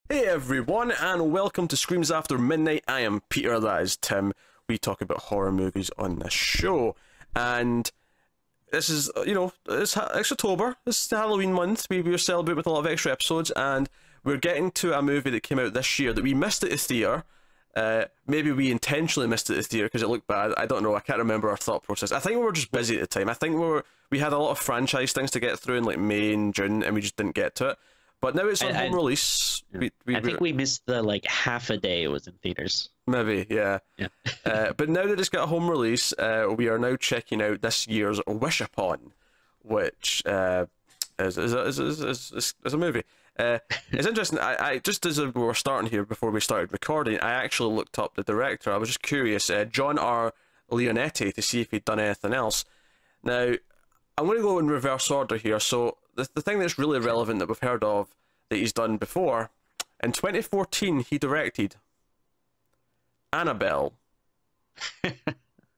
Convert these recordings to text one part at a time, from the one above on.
Hey everyone, and welcome to Screams After Midnight. I am Peter, that is Tim. We talk about horror movies on this show. And this is, it's October, it's the Halloween month. We were celebrating with a lot of extra episodes, and we're getting to a movie that came out this year that we missed at the theatre. Maybe we intentionally missed it at the theatre because it looked bad. I don't know, I can't remember our thought process. I think we were just busy at the time. I think we had a lot of franchise things to get through in like May and June, and we just didn't get to it. But now it's on home release. I think we missed the like half a day it was in theaters. Maybe, yeah. Yeah. But now that it's got a home release, we are now checking out this year's Wish Upon, which is a movie. It's interesting. I just as we were starting here before we started recording, I actually looked up the director. I was just curious, John R. Leonetti, to see if he'd done anything else. Now, I'm going to go in reverse order here. So the thing that's really relevant that we've heard of that he's done before, in 2014 he directed Annabelle.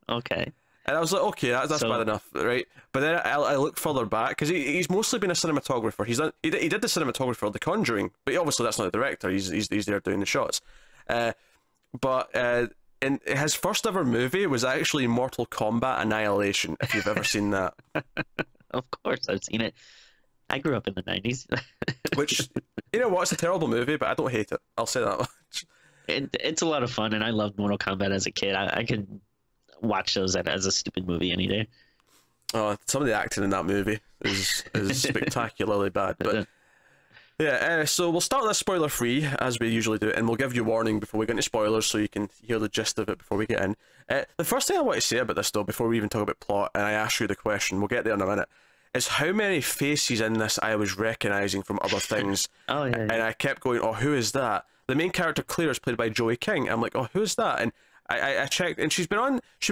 Okay. And I was like, okay, that's bad enough, right? But then I looked further back because he's mostly been a cinematographer. He did the cinematography for The Conjuring, but obviously that's not the director. He's there doing the shots. But in his first ever movie was actually Mortal Kombat Annihilation. If you've ever seen that, Of course, I've seen it. I grew up in the 90s. which you know what, it's a terrible movie, but I don't hate it. I'll say that much. It's a lot of fun, and I loved Mortal Kombat as a kid. I could watch those as a stupid movie any day. Oh, some of the acting in that movie is spectacularly bad, but yeah. So we'll start this spoiler free as we usually do, and we'll give you warning before we get into spoilers, so you can hear the gist of it before we get in. The first thing I want to say about this, though, before we even talk about plot, and I ask you the question, we'll get there in a minute, is how many faces in this I was recognizing from other things. Oh yeah, yeah. And I kept going, oh, who is that? The main character Claire is played by Joey King. I'm like, oh, who's that? And I checked, and she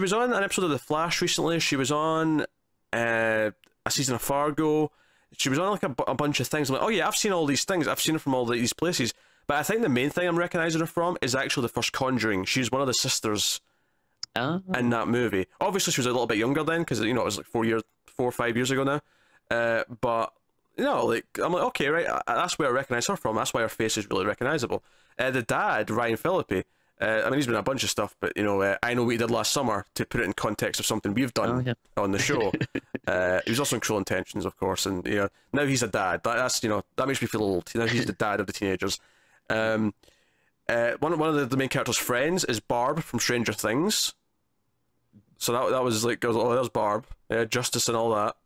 was on an episode of The Flash recently. She was on a season of Fargo. She was on like a bunch of things. I'm like, oh yeah, I've seen all these things. I've seen her from all these places. But I think the main thing I'm recognizing her from is actually the first Conjuring. She's one of the sisters in that movie. Obviously, she was a little bit younger then, because it was like 4 or 5 years ago now. But like I'm like, okay, right, that's where I recognize her from. That's why her face is really recognizable. The dad, Ryan Phillippe. I mean, he's been in a bunch of stuff, but I Know What He Did Last Summer, to put it in context of something we've done on the show. He was also in Cruel Intentions, of course, and now he's a dad. That's that makes me feel old. He's the dad of the teenagers. One of the main character's friends is Barb from Stranger Things. So that was like, oh, there's Barb, Justice and all that.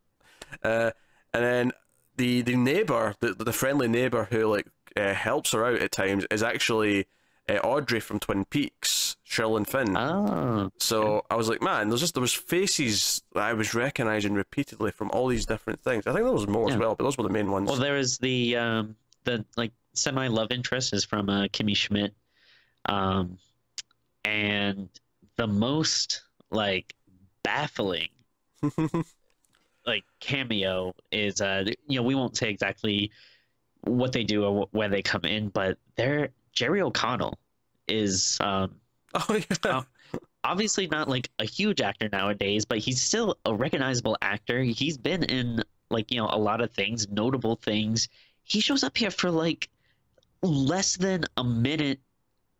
And then the neighbor, the friendly neighbor who like helps her out at times, is actually Audrey from Twin Peaks, Sherilyn Finn. Oh. So I was like, man, there was faces that I was recognizing repeatedly from all these different things. I think there was more as well, but those were the main ones. Well, there is the like semi love interest is from Kimmy Schmidt, and the most like baffling like cameo is we won't say exactly what they do or where they come in, but Jerry O'Connell is obviously not like a huge actor nowadays, but he's still a recognizable actor. He's been in like a lot of things, notable things. He shows up here for like less than a minute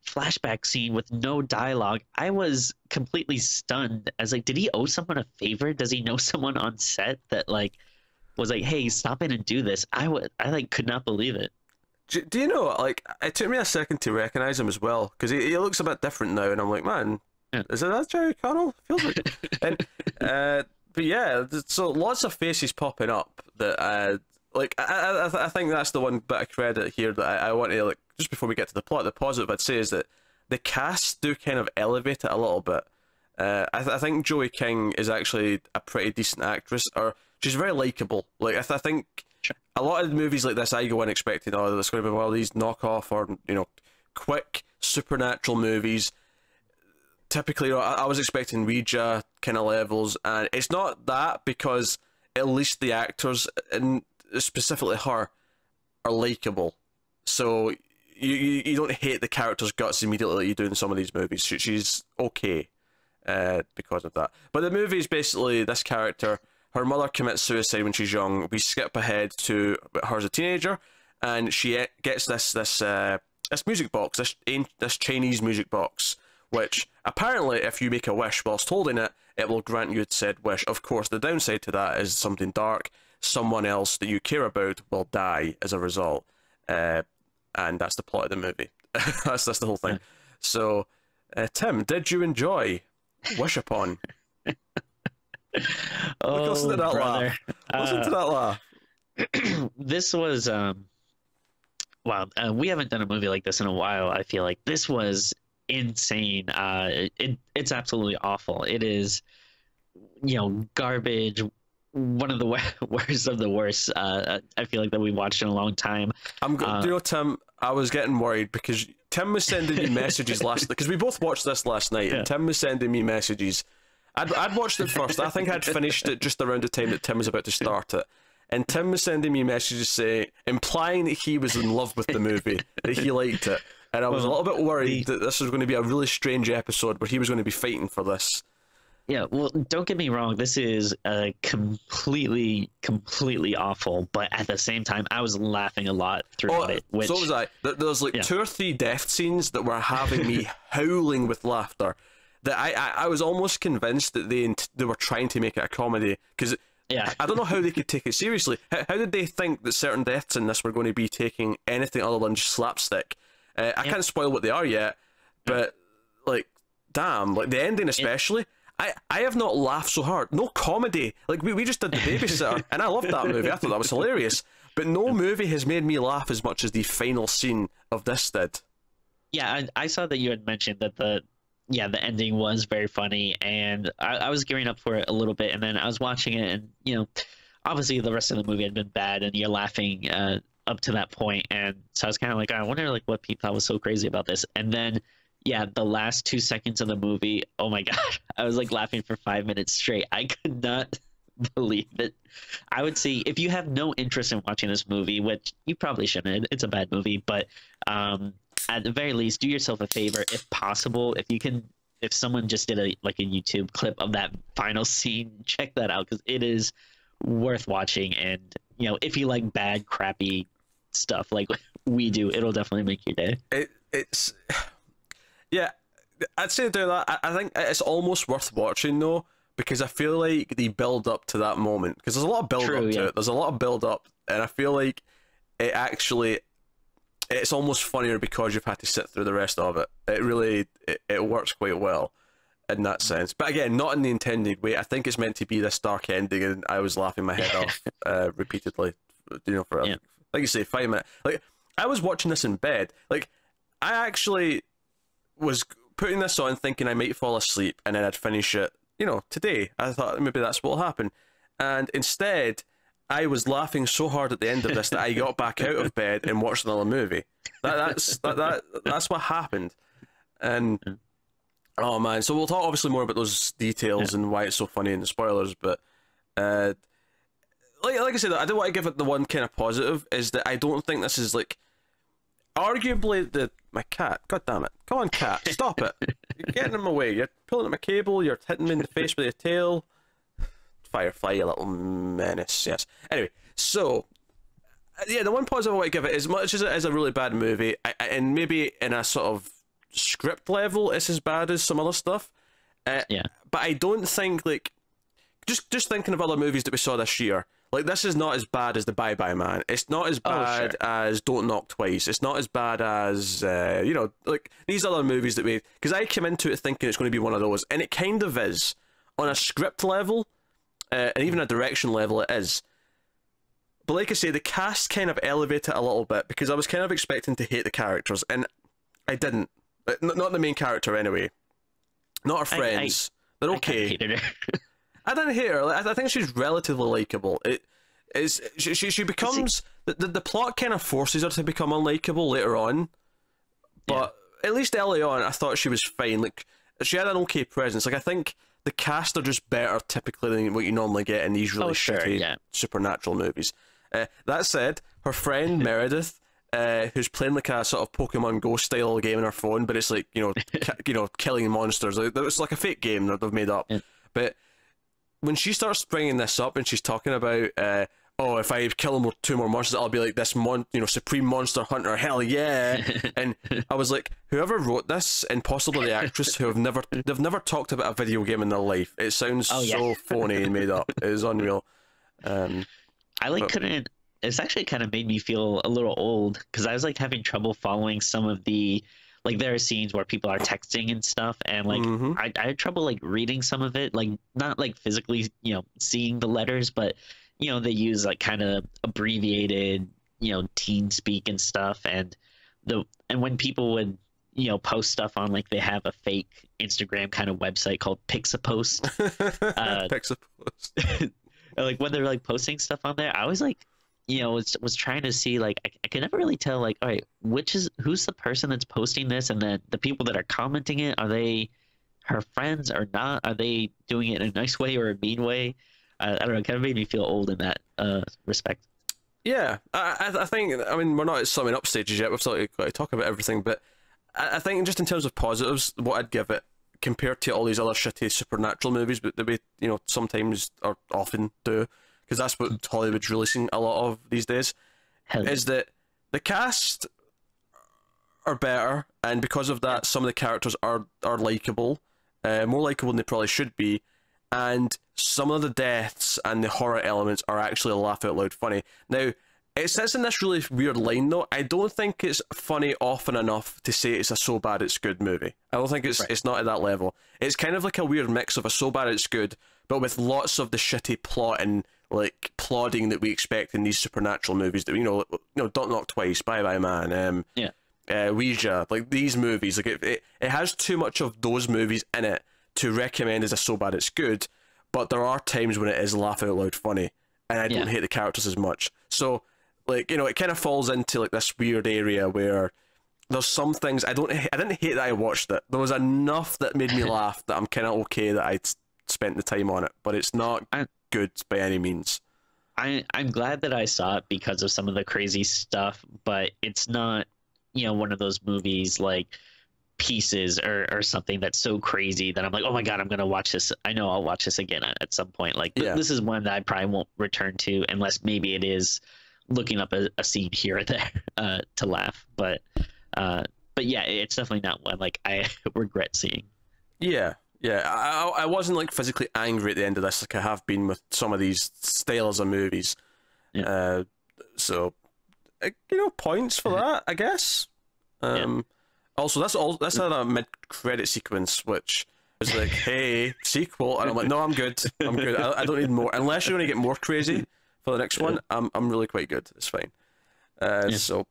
flashback scene with no dialogue. I was completely stunned. As like, did he owe someone a favor? Does he know someone on set that like was like, hey, stop in and do this? I like could not believe it. Do you know, like, it took me a second to recognize him as well, because he looks a bit different now, and I'm like, man, is that Jerry O'Connell? Feels like and but yeah, so lots of faces popping up that like I think that's the one bit of credit here that I want to, like, just before we get to the plot, the positive I'd say is that the cast do kind of elevate it a little bit. I think Joey King is actually a pretty decent actress, or she's very likable. Like I think a lot of movies like this, I go in expecting, oh, there's going to be one of these knockoff or quick supernatural movies. Typically, I was expecting Ouija kind of levels, and it's not that, because at least the actors, and specifically her, are likable. So you don't hate the character's guts immediately like you do in some of these movies. She's okay because of that. But the movie is basically this character. Her mother commits suicide when she's young. We skip ahead to her as a teenager, and she gets this this music box, this Chinese music box, which apparently if you make a wish whilst holding it, it will grant you said wish. Of course, the downside to that is something dark. Someone else that you care about will die as a result, and that's the plot of the movie. that's the whole thing. So, Tim, did you enjoy Wish Upon? Listen to that laugh. Listen to that laugh. This was wow. We haven't done a movie like this in a while. I feel like this was insane. It's absolutely awful. It is, garbage. One of the worst of the worst. I feel like that we watched in a long time. Tim, I was getting worried because Tim was sending me messages last night, because we both watched this last night, and Tim was sending me messages. I'd watched it first. I think I'd finished it just around the time that Tim was about to start it. And Tim was sending me messages implying that he was in love with the movie, that he liked it. And I was a little bit worried that this was going to be a really strange episode where he was going to be fighting for this. Yeah, well, don't get me wrong. This is completely awful. But at the same time, I was laughing a lot throughout it. So was I. There was like 2 or 3 death scenes that were having me howling with laughter. That I was almost convinced that they were trying to make it a comedy, because I don't know how they could take it seriously. How did they think that certain deaths in this were going to be taking anything other than just slapstick? I can't spoil what they are yet, but like, damn, like the ending especially. I have not laughed so hard. No comedy. Like we just did The Babysitter, and I loved that movie. I thought that was hilarious. But no movie has made me laugh as much as the final scene of this did. Yeah, I saw that you had mentioned that the ending was very funny, and I was gearing up for it a little bit, and then I was watching it, and obviously the rest of the movie had been bad, and you're laughing up to that point, and so I was kind of like, I wonder like what people thought was so crazy about this, and then the last 2 seconds of the movie, oh my god, I was like laughing for 5 minutes straight. I could not believe it. I would say if you have no interest in watching this movie, which you probably shouldn't, it's a bad movie, but at the very least, do yourself a favor, if possible. If someone just did a YouTube clip of that final scene, check that out, because it is worth watching. And if you like bad, crappy stuff like we do, it'll definitely make your day. It's I'd say do that. I think it's almost worth watching though, because I feel like the build up to that moment, because there's a lot of build up to it. There's a lot of build up, and I feel like it's almost funnier because you've had to sit through the rest of it. It really it works quite well in that sense. But again, not in the intended way. I think it's meant to be this dark ending, and I was laughing my head off repeatedly. For like you say, 5 minutes. Like I was watching this in bed. Like I actually was putting this on thinking I might fall asleep, and then I'd finish it. Today I thought maybe that's what'll happen, and instead I was laughing so hard at the end of this that I got back out of bed and watched another movie. That's what happened. And oh man, so we'll talk obviously more about those details and why it's so funny and the spoilers, but like I said, I do want to give it the one kind of positive is that I don't think this is like arguably my cat. God damn it. Come on, cat, stop it. You're getting in my way. You're pulling at my cable, you're hitting me in the face with your tail. Firefly, you little menace. Yes. Anyway, so the one positive I want to give it, as much as it is a really bad movie, and maybe in a sort of script level, it's as bad as some other stuff. But I don't think like just thinking of other movies that we saw this year. Like this is not as bad as The Bye Bye Man. It's not as bad as Don't Knock Twice. It's not as bad as like these other movies that we. Because I came into it thinking it's going to be one of those, and it kind of is on a script level. And even a direction level it is. But like I say, the cast kind of elevate it a little bit, because I was kind of expecting to hate the characters, and I didn't. Not the main character anyway. Not her friends. They're okay. I hated her. I didn't hate her. I think she's relatively likable. She becomes... The plot kind of forces her to become unlikable later on. But at least early on, I thought she was fine. Like, she had an okay presence. Like, I think the cast are just better typically than what you normally get in these really shitty supernatural movies. That said, her friend Meredith, who's playing like a sort of Pokemon Go style game on her phone, but it's like killing monsters. It's like a fake game that they've made up. But when she starts bringing this up and she's talking about oh, if I kill two more monsters, I'll be like this supreme monster hunter. Hell yeah! And I was like, whoever wrote this, and possibly the actress they've never talked about a video game in their life. It sounds so phony and made up. It is unreal. Couldn't. It's actually kind of made me feel a little old because I was like having trouble following some of the, like, there are scenes where people are texting and stuff, and like I had trouble like reading some of it, like not like physically seeing the letters, but they use like kind of abbreviated teen speak and stuff, and when people would post stuff on, like, they have a fake Instagram kind of website called Pixapost. Pixapost. Like when they're like posting stuff on there, I was like, was trying to see, like, I can never really tell, like, all right, who's the person that's posting this, and then the people that are commenting it, are they her friends or not? Are they doing it in a nice way or a mean way? I don't know. It kind of made me feel old in that respect. Yeah, I think, I mean, we're not at summing up stages yet. We've still got to talk about everything, but I think just in terms of positives, what I'd give it compared to all these other shitty supernatural movies, but that we sometimes or often do, because that's what Hollywood's releasing a lot of these days, is that the cast are better, and because of that, some of the characters are likable, more likable than they probably should be, and some of the deaths and the horror elements are actually laugh out loud funny. Now, it sits in this really weird line though. I don't think it's funny often enough to say it's a so bad it's good movie. I don't think it's not at that level. It's kind of like a weird mix of a so bad it's good, but with lots of the shitty plot and like plodding that we expect in these supernatural movies that Don't Knock Twice, Bye Bye Man, Ouija, like these movies, like it has too much of those movies in it to recommend as a so bad it's good, but there are times when it is laugh out loud funny, and I don't hate the characters as much. So, like, it kind of falls into like this weird area where there's some things I didn't hate that I watched it. There was enough that made me laugh that I'm kind of okay that I'd spent the time on it, but it's not good by any means. I'm glad that I saw it because of some of the crazy stuff, but it's not one of those movies like Pieces or something that's so crazy that I'm like, oh my god, I'm gonna watch this. I know I'll watch this again at some point. Like this is one that I probably won't return to unless maybe it is looking up a scene here or there to laugh. But yeah, it's definitely not one like I regret seeing. Yeah, I wasn't like physically angry at the end of this like I have been with some of these styles of movies. So points for that, I guess. Also, that's had a mid-credit sequence, which is like, hey, sequel, and I'm like, no, I'm good. I don't need more. Unless you're going to get more crazy for the next one, I'm really quite good. It's fine. So,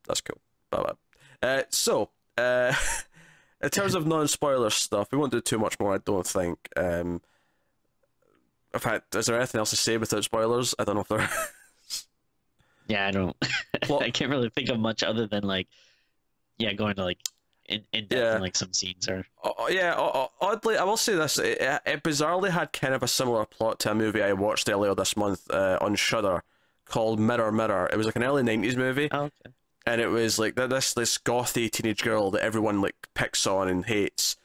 that's cool. Bye-bye. So, in terms of non-spoiler stuff, we won't do too much more, I don't think. In fact, is there anything else to say without spoilers? I don't know if there is. Yeah, I don't. I can't really think of much other than, like, going to like in depth in like some scenes or. Oddly, I will say this: it bizarrely had kind of a similar plot to a movie I watched earlier this month on Shudder called Mirror Mirror. It was like an early '90s movie, and it was like this gothy teenage girl that everyone like picks on and hates.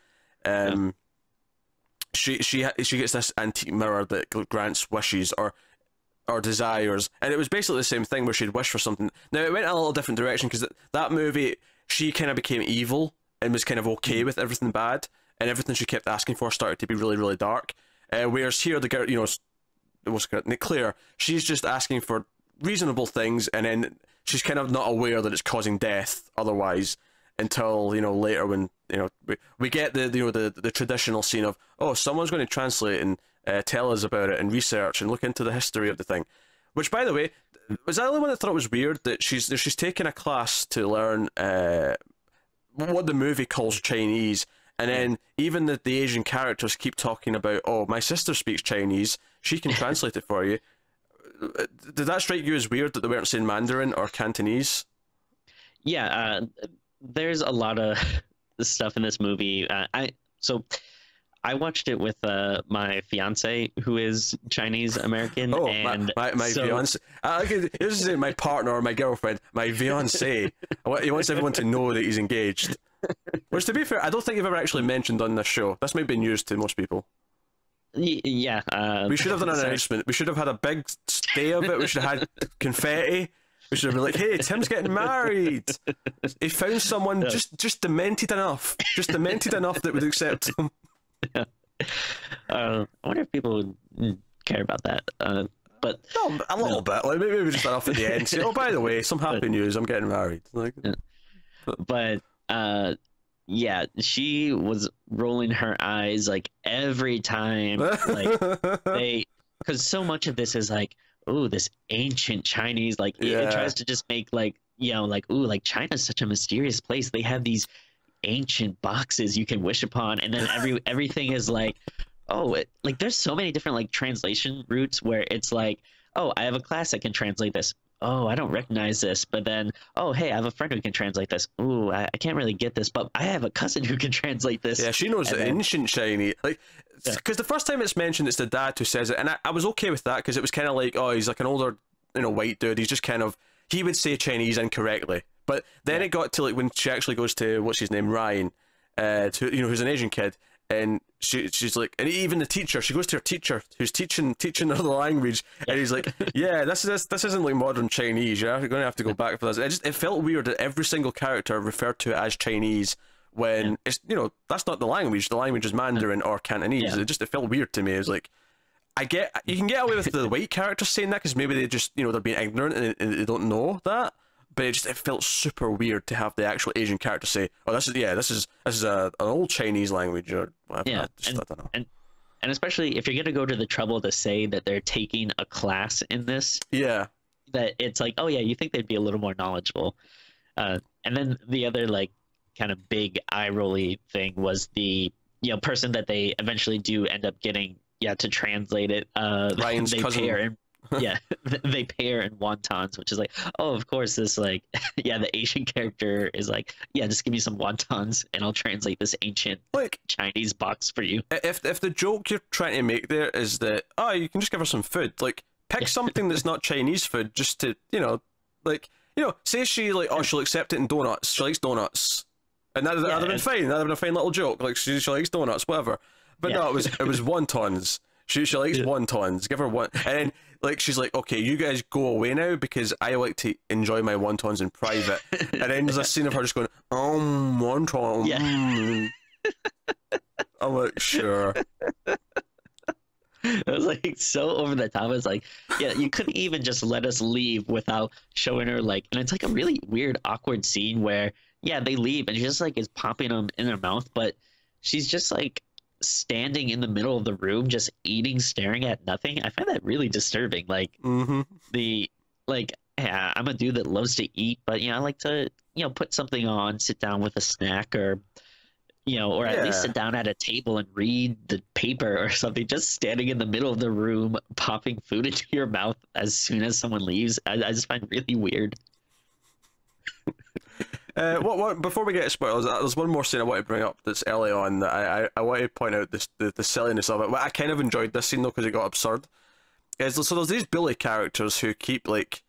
She gets this antique mirror that grants wishes or desires, and it was basically the same thing where she'd wish for something. Now it went a little different direction because that movie, she kind of became evil and was kind of okay with everything bad, and everything she kept asking for started to be really, really dark. Whereas here, the girl, what's it clear, she's just asking for reasonable things, and then she's kind of not aware that it's causing death otherwise until later when we get the traditional scene of, oh, someone's going to translate and tell us about it and research and look into the history of the thing. Which, by the way, was I the only one that thought it was weird that she's taking a class to learn what the movie calls Chinese, and then even the Asian characters keep talking about, oh, my sister speaks Chinese, she can translate it for you. Did that strike you as weird that they weren't saying Mandarin or Cantonese? Yeah, there's a lot of stuff in this movie. I watched it with my fiance, who is Chinese American. Oh, and my fiance. This is my partner or my girlfriend, my fiance. He wants everyone to know that he's engaged. Which, to be fair, I don't think you've ever actually mentioned on this show. This might be news to most people. Yeah. We should have done an sorry. announcement. We should have had a big day of it. We should have had confetti. We should have been like, "Hey, Tim's getting married. He found someone just demented enough, that would accept him." Yeah. I wonder if people would care about that. But no, a little bit. Like maybe just enough at the end. Say, "Oh, by the way, some happy news. I'm getting married." Like, but yeah, she was rolling her eyes like every time, like because so much of this is like, oh, this ancient Chinese, like it tries to just make like, like, ooh, like China's such a mysterious place. They have these ancient boxes you can wish upon, and then everything is like, oh, like there's so many different like translation routes where it's like, oh, I have a class that can translate this. Oh, I don't recognize this. But then, oh, hey, I have a friend who can translate this. Ooh, I can't really get this, but I have a cousin who can translate this. Yeah, she knows the ancient Chinese. Like, because the first time it's mentioned, it's the dad who says it, and I was okay with that because it was kind of like, oh, he's like an older, white dude. He's just kind of, he would say Chinese incorrectly. But then it got to like when she actually goes to what's his name, Ryan, who's an Asian kid, and she's like, and even the teacher, she goes to her teacher who's teaching her the language, and he's like, yeah, this isn't like modern Chinese. You're going to have to go back for this. It felt weird that every single character referred to it as Chinese when it's that's not the language. The language is Mandarin or Cantonese. It felt weird to me. It was like, you can get away with the white characters saying that because maybe they just they're being ignorant and they don't know that. But it felt super weird to have the actual Asian character say, "Oh, this is an old Chinese language," or whatever. Yeah, I don't know. And especially if you're gonna go to the trouble to say that they're taking a class in this, that it's like, oh yeah, you think they'd be a little more knowledgeable. And then the other like kind of big eye rolly thing was the person that they eventually do end up getting to translate it. Ryan's cousin. They pay her in wontons, which is like, oh, of course, this like, the Asian character is like, just give me some wontons and I'll translate this ancient like Chinese box for you. If the joke you're trying to make there is that, oh, you can just give her some food, like pick something that's not Chinese food, just to say she like, oh, she'll accept it in donuts. She likes donuts, and that'd have been fine. That'd have been a fine little joke, like she likes donuts, whatever. But no, it was wontons. She likes wontons. Give her one, and then like she's like, okay, you guys go away now because I like to enjoy my wontons in private. And then there's a scene of her just going, wonton. Yeah. I'm like, sure. It was like so over the top. It's like, you couldn't even just let us leave without showing her like, and it's like a really weird, awkward scene where they leave and she just like is popping them in her mouth, but she's just like standing in the middle of the room just eating, staring at nothing. I find that really disturbing. Like I'm a dude that loves to eat, but I like to put something on, sit down with a snack, or or at least sit down at a table and read the paper or something. Just standing in the middle of the room popping food into your mouth as soon as someone leaves, I just find really weird. Before we get to spoilers, there's one more scene I want to bring up that's early on that I want to point out the silliness of it. I kind of enjoyed this scene though because it got absurd. So there's these bully characters who keep like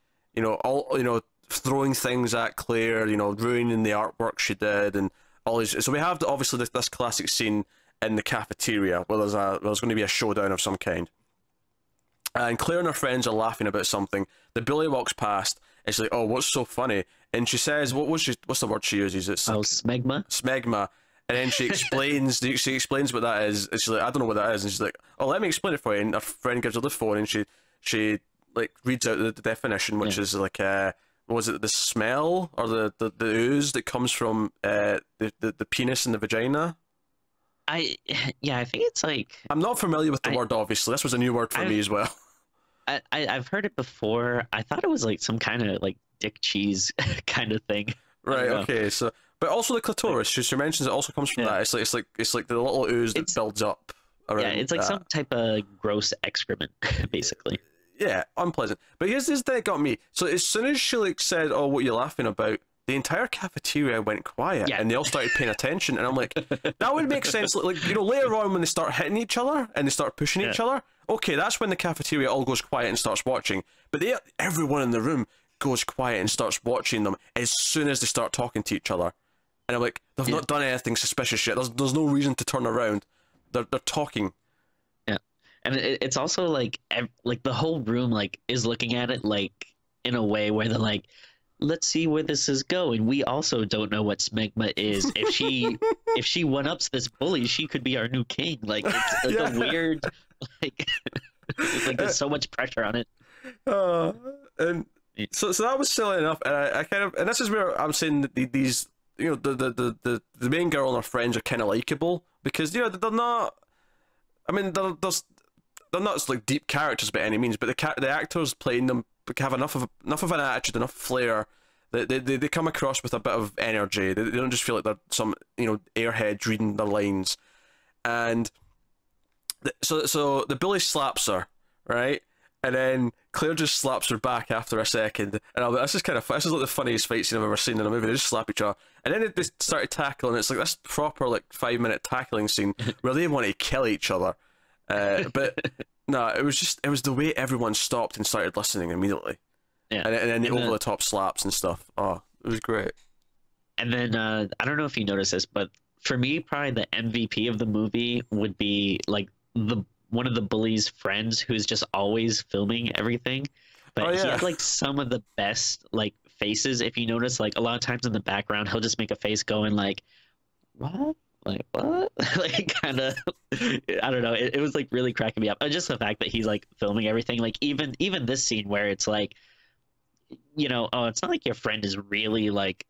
throwing things at Claire, ruining the artwork she did and all these. So we have obviously this classic scene in the cafeteria where there's going to be a showdown of some kind. And Claire and her friends are laughing about something. The bully walks past. It's like, oh, what's so funny? And she says, what's the word she uses? It's like, smegma. Smegma. And then she explains what that is. And she's like, I don't know what that is. And she's like, oh, let me explain it for you. And her friend gives her the phone, and she like reads out the definition, which is like, was it the smell or the ooze that comes from the penis and the vagina? I think it's like, I'm not familiar with the word. Obviously, this was a new word for me as well. I've heard it before. I thought it was like some kind of like dick cheese kind of thing. Right. Okay. So, but also the clitoris. She mentions it also comes from that. It's like the little ooze that builds up around. Yeah, it's like some type of gross excrement, basically. Yeah, unpleasant. But here's this that got me. So as soon as she like said, "Oh, what are you laughing about?" the entire cafeteria went quiet, and they all started paying attention. And I'm like, that would make sense. Like later on when they start hitting each other and they start pushing each other. Okay, that's when the cafeteria all goes quiet and starts watching. But everyone in the room goes quiet and starts watching them as soon as they start talking to each other. And I'm like, they've not done anything suspicious yet. There's no reason to turn around. They're talking. Yeah. And it's also like like the whole room like is looking at it like in a way where they're like, let's see where this is going. We also don't know what smegma is. If she one ups this bully, she could be our new king. Like it's like a weird like it's like there's so much pressure on it. And so that was silly enough, and I kind of, and this is where I'm saying that these, you know, the main girl and her friends are kind of likable, because, you know, they're not, I mean, they're not like deep characters by any means, but the actors playing them have enough of an attitude, enough flair. They come across with a bit of energy. They don't just feel like they're some, you know, airheads reading their lines. And so the bully slaps her, right? And then Claire just slaps her back after a second. And I'm like, this is like the funniest fight scene I've ever seen in a movie. They just slap each other. And then they started tackling. It's like this proper like 5-minute tackling scene where they want to kill each other. But no, it was the way everyone stopped and started listening immediately. Yeah. And then the over the top slaps and stuff. Oh, it was great. And then I don't know if you noticed this, but for me, probably the MVP of the movie would be like one of the bully's friends who's just always filming everything. But he had like some of the best like faces. If you notice, like a lot of times in the background, he'll just make a face going like, what? Like what? Like kind of, I don't know. It was like really cracking me up. Just the fact that he's like filming everything. Like even this scene where it's like, you know, oh, it's not like your friend is really like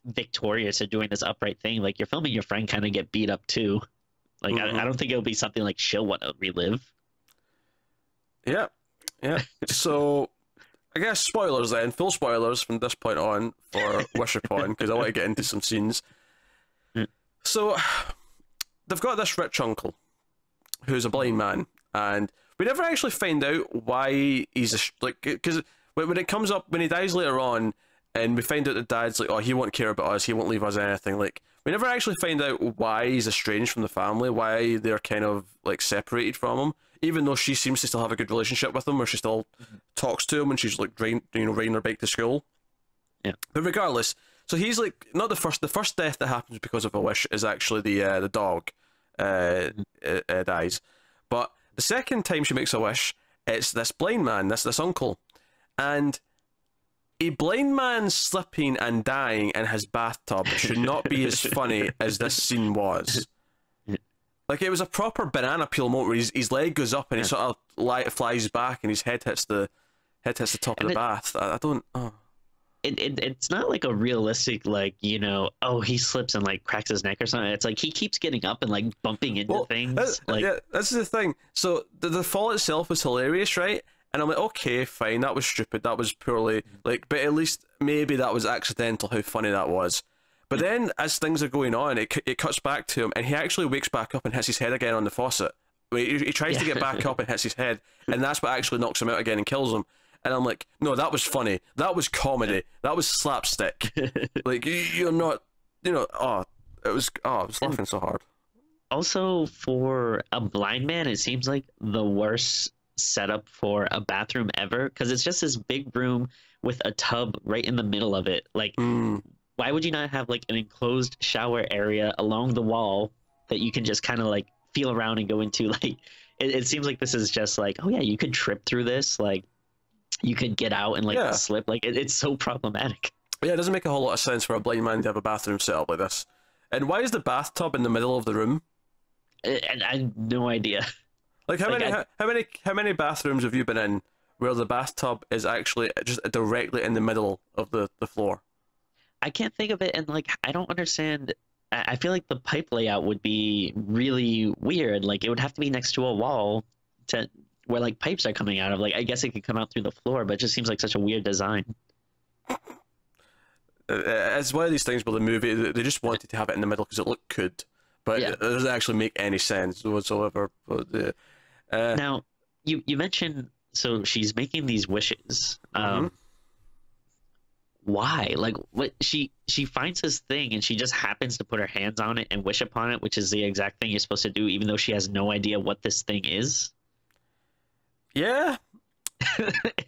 victorious at doing this upright thing. Like you're filming your friend kind of get beat up too. Like I don't think it'll be something like she'll want to relive. Yeah. So I guess spoilers then, full spoilers from this point on for Wish Upon, because I want to get into some scenes. So they've got this rich uncle who's a blind man, and we never actually find out why he's like, because when it comes up when he dies later on, and we find out that dad's like, oh, he won't care about us, he won't leave us anything. Like we never actually find out why he's estranged from the family, why they're kind of like separated from him, even though she seems to still have a good relationship with him, where she still talks to him when she's like riding her bike to school. Yeah. But regardless. So he's like not the first death that happens because of a wish is actually the dog dies, but the second time she makes a wish, it's this blind man, this uncle, and a blind man slipping and dying in his bathtub should not be as funny as this scene was. Like it was a proper banana peel moment where his leg goes up and he sort of flies back and his head hits the top of the bath. I don't. Oh. It's not like a realistic, like, you know, oh, he slips and like cracks his neck or something. It's like he keeps getting up and like bumping into things. Yeah, this is the thing. So the fall itself was hilarious, right? And I'm like, okay, fine, that was stupid, that was poorly, like, but at least maybe that was accidental how funny that was. But then as things are going on, it cuts back to him, and he actually wakes back up and hits his head again on the faucet. He tries to get back up and hits his head, and that's what actually knocks him out again and kills him. And I'm like, no, that was funny. That was comedy. That was slapstick. Like, you're not, you know, I was laughing so hard. Also, for a blind man, it seems like the worst setup for a bathroom ever, because it's just this big room with a tub right in the middle of it. Like, why would you not have, like, an enclosed shower area along the wall that you can just kind of, like, feel around and go into? Like, it seems like this is just like, oh, yeah, you could trip through this, like, you could get out and like slip. Like it's so problematic. Yeah, it doesn't make a whole lot of sense for a blind man to have a bathroom set up like this. And why is the bathtub in the middle of the room? And I have no idea. Like how many bathrooms have you been in where the bathtub is actually just directly in the middle of the floor? I can't think of it, and like I don't understand. I feel like the pipe layout would be really weird. Like it would have to be next to a wall to where like pipes are coming out of. Like I guess it could come out through the floor, but it just seems like such a weird design. It's one of these things where the movie, they just wanted to have it in the middle because it looked good, but it doesn't actually make any sense whatsoever. But, now you mentioned, so she's making these wishes. Why? Like what? She finds this thing and she just happens to put her hands on it and wish upon it, which is the exact thing you're supposed to do, even though she has no idea what this thing is. Yeah.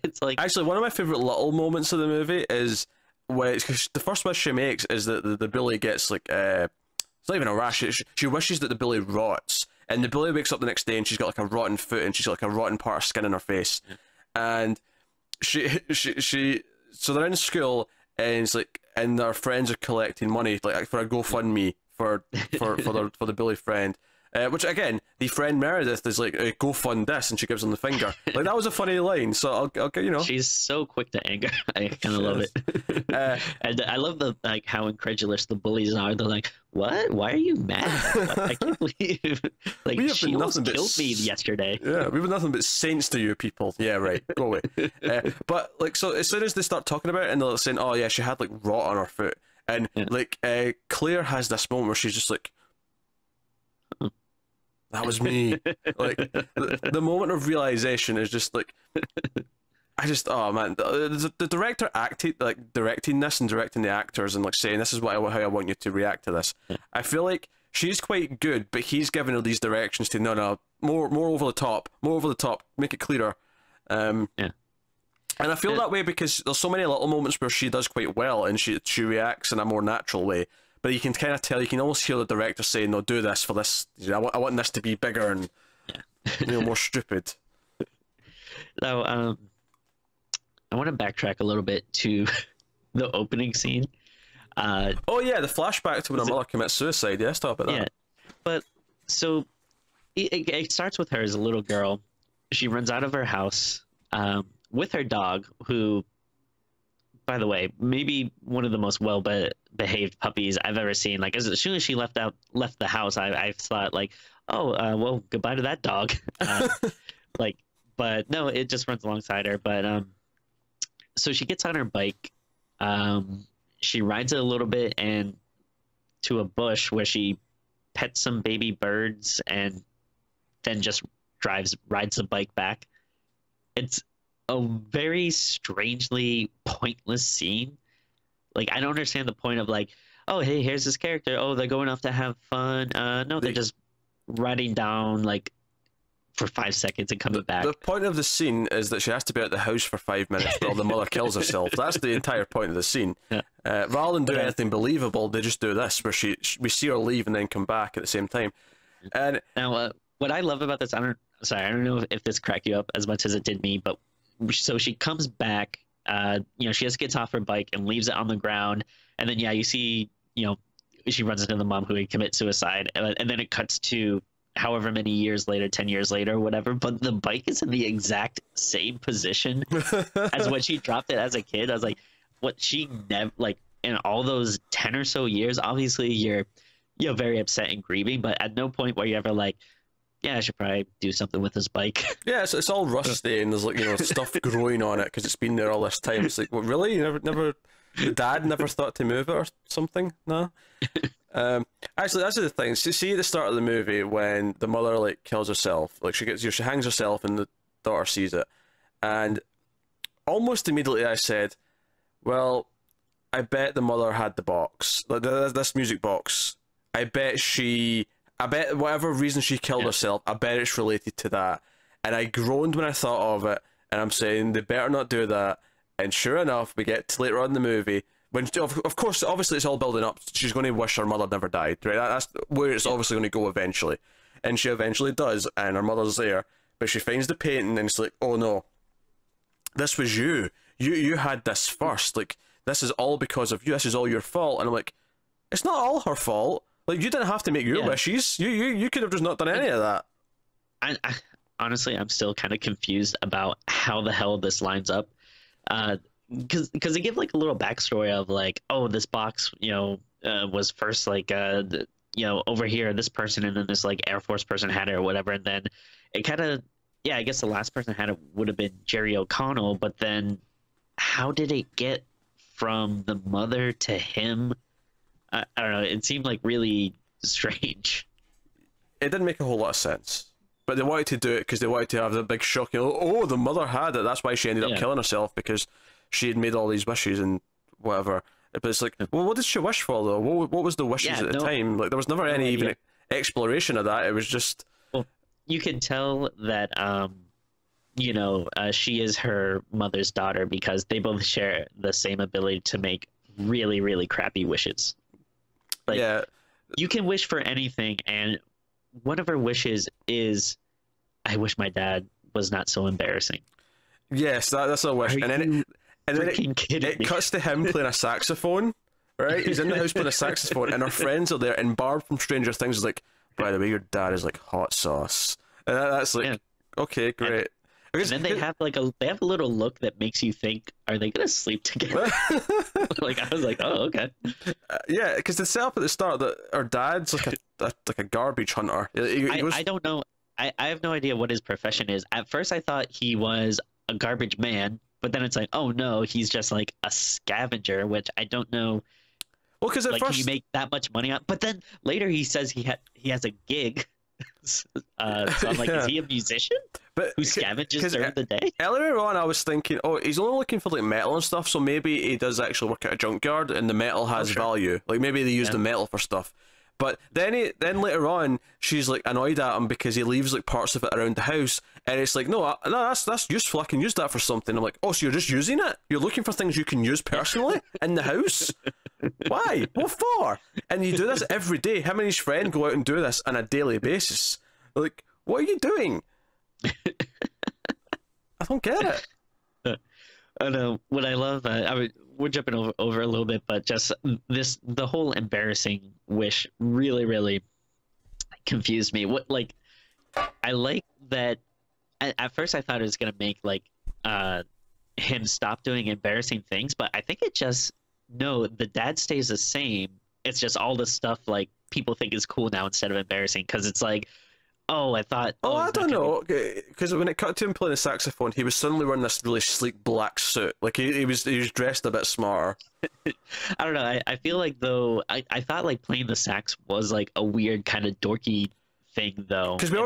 It's like, actually, one of my favorite little moments of the movie is when the first wish she makes is that the bully gets like it's not even a rash. She wishes that the bully rots, And the bully wakes up the next day and she's got like a rotten foot and she's got like a rotten part of skin in her face. And she so they're in school and it's like, and their friends are collecting money like for a GoFundMe for the bully friend. Which again, the friend Meredith is like, "Go fund this," and she gives him the finger. Like that was a funny line. So I'll you know. She's so quick to anger. I kind of love it. And I love the like how incredulous the bullies are. They're like, "What? Why are you mad? I can't believe like she almost killed me yesterday." Yeah, we have nothing but saints to you people. Yeah, right. Go away. But like, so as soon as they start talking about it, and they're saying, "Oh yeah, she had like rot on her foot," and like Claire has this moment where she's just like, that was me. Like the moment of realization is just like, oh man, the director directing this and directing the actors and like saying this is how I want you to react to this. I feel like she's quite good, but he's giving her these directions to no more over the top, make it clearer. And I feel that way because there's so many little moments where she does quite well and she reacts in a more natural way. But you can kind of tell, you can almost hear the director saying, "No, do this for this. You know, I want this to be bigger and more stupid." So, I want to backtrack a little bit to the opening scene. Oh yeah, the flashback to when her mother commits suicide. Yeah, let's talk about that. Yeah, but so it starts with her as a little girl. She runs out of her house with her dog, who, by the way, maybe one of the most well-behaved puppies I've ever seen. Like as soon as she left the house, I thought like, oh, well, goodbye to that dog. Like, but no, it just runs alongside her. But so she gets on her bike. She rides it a little bit and to a bush where she pets some baby birds and then just rides the bike back. It's a very strangely pointless scene. Like I don't understand the point of like, oh hey, here's this character, oh they're going off to have fun. No, they're just riding down like for 5 seconds and coming back. The point of the scene is that she has to be at the house for 5 minutes while the mother kills herself. That's the entire point of the scene. Rather than do anything believable, they just do this where we see her leave and then come back at the same time. And now what I love about this, I don't know if this cracked you up as much as it did me, but so she comes back, she just gets off her bike and leaves it on the ground, and then you see, she runs into the mom who had committed suicide, and then it cuts to however many years later, 10 years later, or whatever, but the bike is in the exact same position as when she dropped it as a kid. I was like, what, she never, like, in all those 10 or so years, obviously you're very upset and grieving, but at no point were you ever like, yeah, I should probably do something with this bike. Yeah, it's all rusty and there's like stuff growing on it because it's been there all this time. It's like, well, really, you never, the dad never thought to move it or something? No. Actually, that's the thing. See at the start of the movie when the mother like kills herself, like she hangs herself and the daughter sees it, and almost immediately I said, well, I bet the mother had the box, like this music box. I bet whatever reason she killed herself, I bet it's related to that. And I groaned when I thought of it, and I'm saying they better not do that. And sure enough, we get to later on in the movie when, of course, obviously it's all building up. She's going to wish her mother never died, right? That's where it's obviously going to go eventually, and she eventually does, and her mother's there, but she finds the painting, and it's like, oh no, this was you. You had this first. Like this is all because of you. This is all your fault. And I'm like, it's not all her fault. Like, you didn't have to make your wishes. You could have just not done any of that. I honestly, I'm still kind of confused about how the hell this lines up. Because they give like a little backstory of like, oh, this box, was first like, over here, this person, and then this like Air Force person had it or whatever. And then it kind of, I guess the last person had it would have been Jerry O'Connell. But then how did it get from the mother to him? I don't know. It seemed like really strange. It didn't make a whole lot of sense. But they wanted to do it because they wanted to have the big shock. Oh, the mother had it. That's why she ended up killing herself, because she had made all these wishes and whatever. But it's like, well, what did she wish for, though? What was the wishes at the time? Like, there was never any even exploration of that. It was just... Well, you can tell that, she is her mother's daughter because they both share the same ability to make really, really crappy wishes. Like, you can wish for anything, and one of her wishes is, I wish my dad was not so embarrassing. Yes, that's a wish. Are And then you it kidding me? cuts to him playing a saxophone, right? He's in the house playing a saxophone, and our friends are there, and Barb from Stranger Things is like, by the way, your dad is like hot sauce. And that's like, Yeah. okay, great. And then they have a little look that makes you think, are they gonna sleep together? Like, I was like, oh, okay. Yeah, because they set up at the start that our dad's like a garbage hunter. He goes, I don't know. I have no idea what his profession is. At first, I thought he was a garbage man, but then it's like, oh no, he's just like a scavenger, which I don't know. well, because at Like, first can you make that much money on? But then later he says he has a gig. So I'm like, Yeah. is he a musician but who scavenges 'cause during the day? earlier on, I was thinking, oh, he's only looking for like metal and stuff, so maybe he does actually work at a junkyard, and the metal has sure. value. Like maybe they use the metal for stuff. But then later on, she's like annoyed at him because he leaves like parts of it around the house, and it's like, no, that's useful. I can use that for something. I'm like, oh, so you're just using it? You're looking for things you can use personally in the house? Why? What for? And you do this every day. Him and his friend go out and do this on a daily basis. Like, what are you doing? I don't get it. I know what I love. We're jumping over a little bit, but just the whole embarrassing wish really, really confused me. I like that. At first, I thought it was gonna make like him stop doing embarrassing things, but I think the dad stays the same. It's just all the stuff like people think is cool now instead of embarrassing, because it's like, oh, I thought. Oh, I he's don't not gonna know. Because when it cut to him playing the saxophone, he was suddenly wearing this really sleek black suit. Like he was dressed a bit smarter. I don't know. I feel like though I thought like playing the sax was like a weird kind of dorky thing though. Because we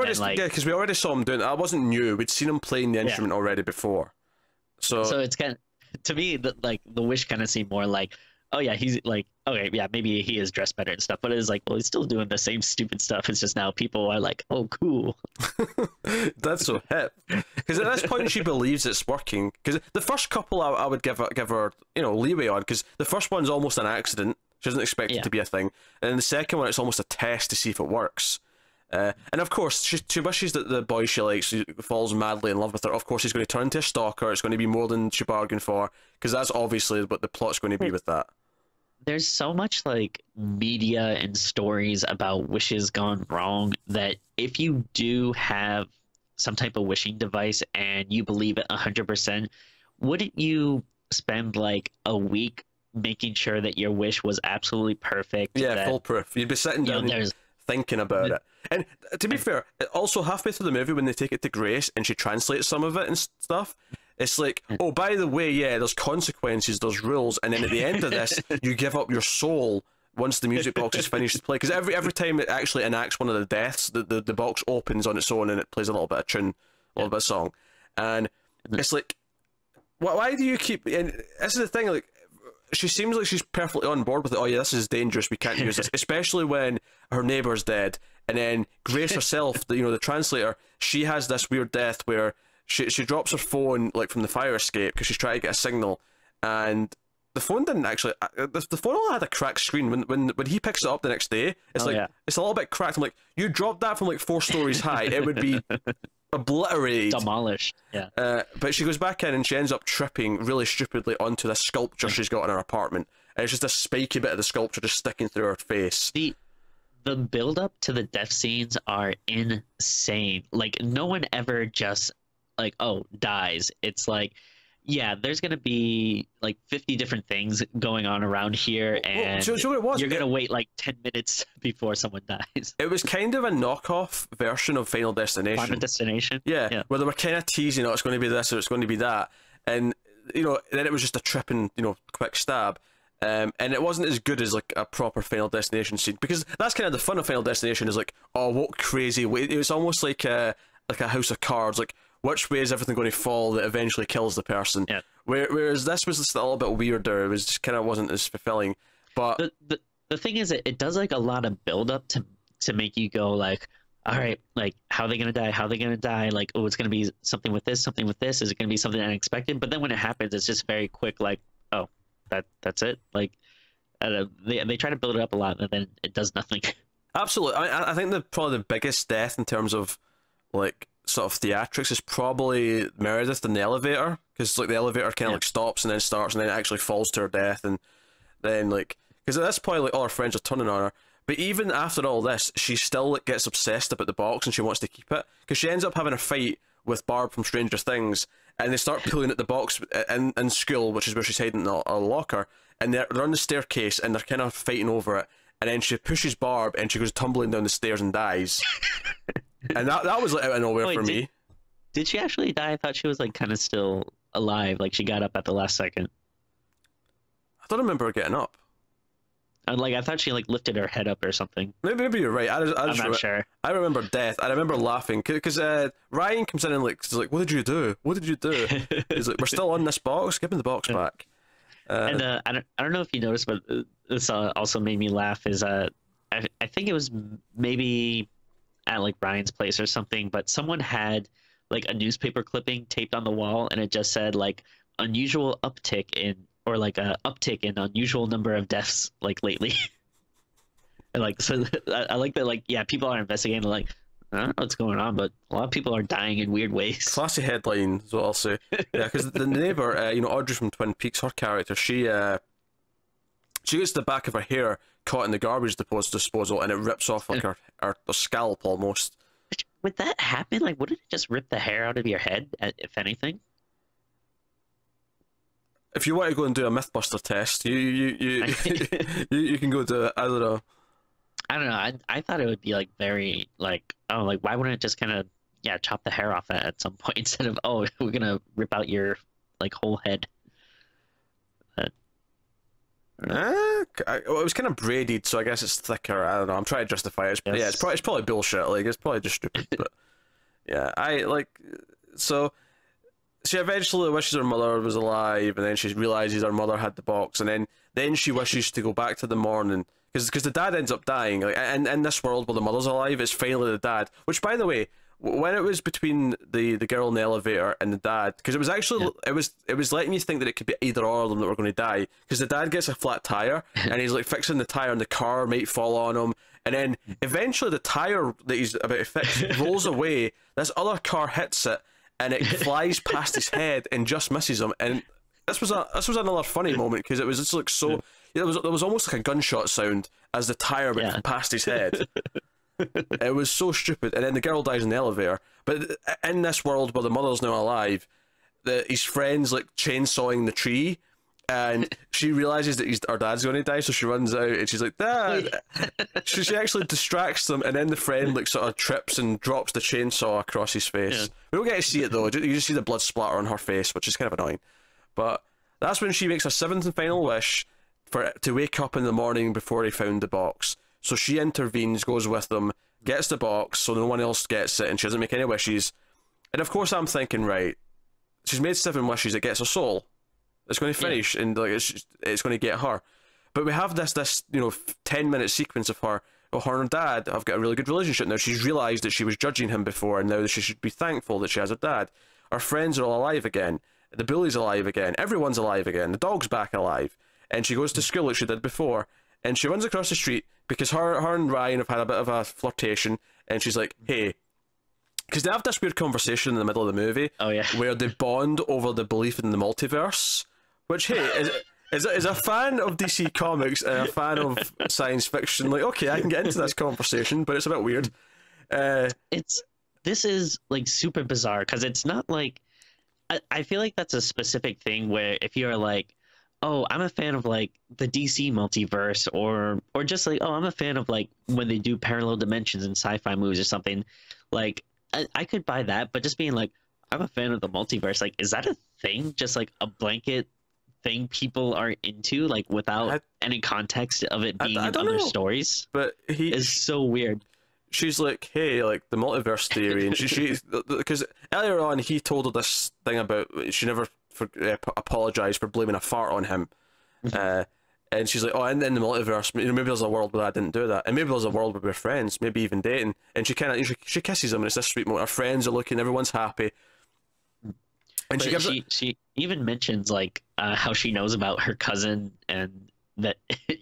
already saw him doing it. I wasn't new. We'd seen him playing the instrument already before. So it's kind of, to me, the wish kind of seemed more like, oh yeah, he's like, okay, yeah, maybe he is dressed better and stuff, but it's like, well, he's still doing the same stupid stuff. It's just now people are like, oh, cool. that's so hip. Because at this point she believes it's working. Because the first couple I would give her leeway on, because the first one's almost an accident. She doesn't expect it to be a thing, and then the second one it's almost a test to see if it works. And of course, she wishes that the boy she likes falls madly in love with her. Of course, he's going to turn into a stalker. It's going to be more than she bargained for, because that's obviously what the plot's going to be with that. There's so much like media and stories about wishes gone wrong that if you do have some type of wishing device and you believe it 100%, wouldn't you spend like a week making sure that your wish was absolutely perfect? Yeah, foolproof. You'd be sitting down thinking about it. And to be fair, also halfway through the movie when they take it to Grace and she translates some of it and stuff, it's like, oh, by the way, yeah, there's consequences, there's rules, and then at the end of this, you give up your soul once the music box is finished to play. Because every time it actually enacts one of the deaths, the box opens on its own and it plays a little bit of tune, a little bit of song. And it's like, why do you keep... And this is the thing, like, she seems like she's perfectly on board with it. Oh yeah, this is dangerous, we can't use this. Especially when her neighbour's dead. And then Grace herself, the translator, she has this weird death where she drops her phone like from the fire escape because she's trying to get a signal, and the phone didn't actually. The phone only had a cracked screen. When he picks it up the next day, it's it's a little bit cracked. I'm like, you dropped that from like 4 stories high, it would be obliterated, demolished. Yeah. But she goes back in and she ends up tripping really stupidly onto this sculpture she's got in her apartment, and it's just a spiky bit of the sculpture just sticking through her face. The build up to the death scenes are insane. Like, no one ever just like, oh, dies. It's like, yeah, there's gonna be like 50 different things going on around here, and you're gonna wait like 10 minutes before someone dies. It was kind of a knockoff version of Final Destination. Final Destination? Yeah, where they were kind of teasing, oh, it's going to be this or it's going to be that, and then it was just a tripping, quick stab. And it wasn't as good as like a proper Final Destination scene, because that's kind of the fun of Final Destination, is like, oh, what crazy way. It was almost like a house of cards, like which way is everything going to fall that eventually kills the person. Yeah. Whereas this was just a little bit weirder. It was just kind of wasn't as fulfilling. But the thing is, it does like a lot of build up to make you go like, all right, like, how are they gonna die? How are they gonna die? Like, oh, it's gonna be something with this, something with this. Is it gonna be something unexpected? But then when it happens, it's just very quick. Like, oh, that's it. Like, they try to build it up a lot, and then it does nothing. Absolutely. I think probably the biggest death in terms of like sort of theatrics is probably Meredith in the elevator, because like the elevator kind of like stops and then starts and then it actually falls to her death, and then like because at this point like all her friends are turning on her. But even after all this, she still like gets obsessed about the box and she wants to keep it, because she ends up having a fight with Barb from Stranger Things, and they start pulling at the box in school, which is where she's hiding in a locker, and they're on the staircase and they're kind of fighting over it, and then she pushes Barb and she goes tumbling down the stairs and dies. And that was like out of nowhere for me. Did she actually die? I thought she was like kind of still alive, like she got up at the last second. I don't remember her getting up. I thought she like lifted her head up or something. Maybe you're right. I'm not sure. I remember death. I remember laughing because Ryan comes in and like, "What did you do? What did you do?" He's like, "We're still on this box. Give me the box back." And I don't know if you noticed, but this also made me laugh. Is I think it was maybe at like Ryan's place or something, but someone had like a newspaper clipping taped on the wall, and it just said like unusual uptick in, or like a uptick in unusual number of deaths like lately. And like, so I like that, like, yeah, people are investigating, like, I don't know what's going on, but a lot of people are dying in weird ways. Classy headline is what I'll say. Yeah, because the neighbor, Audrey from Twin Peaks, her character, she gets the back of her hair caught in the garbage disposal, and it rips off like her scalp almost. Would that happen? Like, wouldn't it just rip the hair out of your head, if anything? If you want to go and do a MythBuster test, you can go do it. I don't know. I don't know. I thought it would be like very like, oh, like why wouldn't it just kind of chop the hair off at some point instead of, oh, we're gonna rip out your like whole head. Well, it was kind of braided, so I guess it's thicker. I don't know. I'm trying to justify it. Yeah, it's probably bullshit. Like, it's probably just stupid. But yeah, so she eventually wishes her mother was alive, and then she realizes her mother had the box, and then she wishes to go back to the morning, because the dad ends up dying. Like, and in this world where the mother's alive, it's finally the dad. Which, by the way, when it was between the girl in the elevator and the dad, because it was actually it was letting you think that it could be either or of them that were going to die, because the dad gets a flat tire and he's like fixing the tire and the car might fall on him, and then eventually the tire that he's about to fix rolls away, this other car hits it and it flies past his head and just misses him. And this was another funny moment, because it was just like so there was almost like a gunshot sound as the tire went past his head. It was so stupid. And then the girl dies in the elevator. But in this world where the mother's now alive, his friend's like chainsawing the tree, and she realizes that her dad's going to die, so she runs out and she's like, "Dad!" She actually distracts them, and then the friend like sort of trips and drops the chainsaw across his face. We don't get to see it though. You just see the blood splatter on her face, which is kind of annoying. But that's when she makes her seventh and final wish to wake up in the morning before he found the box. So she intervenes, goes with them, gets the box so no one else gets it, and she doesn't make any wishes. And of course I'm thinking, right, she's made 7 wishes, it gets her soul. It's going to finish, and like it's going to get her. But we have this 10-minute sequence of her and her dad have got a really good relationship now. She's realised that she was judging him before, and now that she should be thankful that she has a dad. Her friends are all alive again. The bully's alive again. Everyone's alive again. The dog's back alive. And she goes to school like she did before. And she runs across the street because her and Ryan have had a bit of a flirtation, and she's like, "Hey," because they have this weird conversation in the middle of the movie, where they bond over the belief in the multiverse. Which, hey, is a fan of DC Comics and a fan of science fiction, like, okay, I can get into this conversation, but it's a bit weird. This is like super bizarre, because it's not like, I feel like that's a specific thing where if you're like, oh, I'm a fan of like the DC multiverse, or just like, oh, I'm a fan of like when they do parallel dimensions in sci-fi movies or something, like I could buy that. But just being like, I'm a fan of the multiverse, like, is that a thing? Just like a blanket thing people are into, like without any context of it being in other stories? But is so weird. She's like, hey, like the multiverse theory, and she because earlier on he told her this thing about she never apologized for blaming a fart on him, and she's like, oh, and in the multiverse, maybe there's a world where I didn't do that, and maybe there's a world where we're friends, maybe even dating. And she kind of she kisses him, and it's this sweet moment. Our friends are looking, everyone's happy, and she even mentions like how she knows about her cousin and that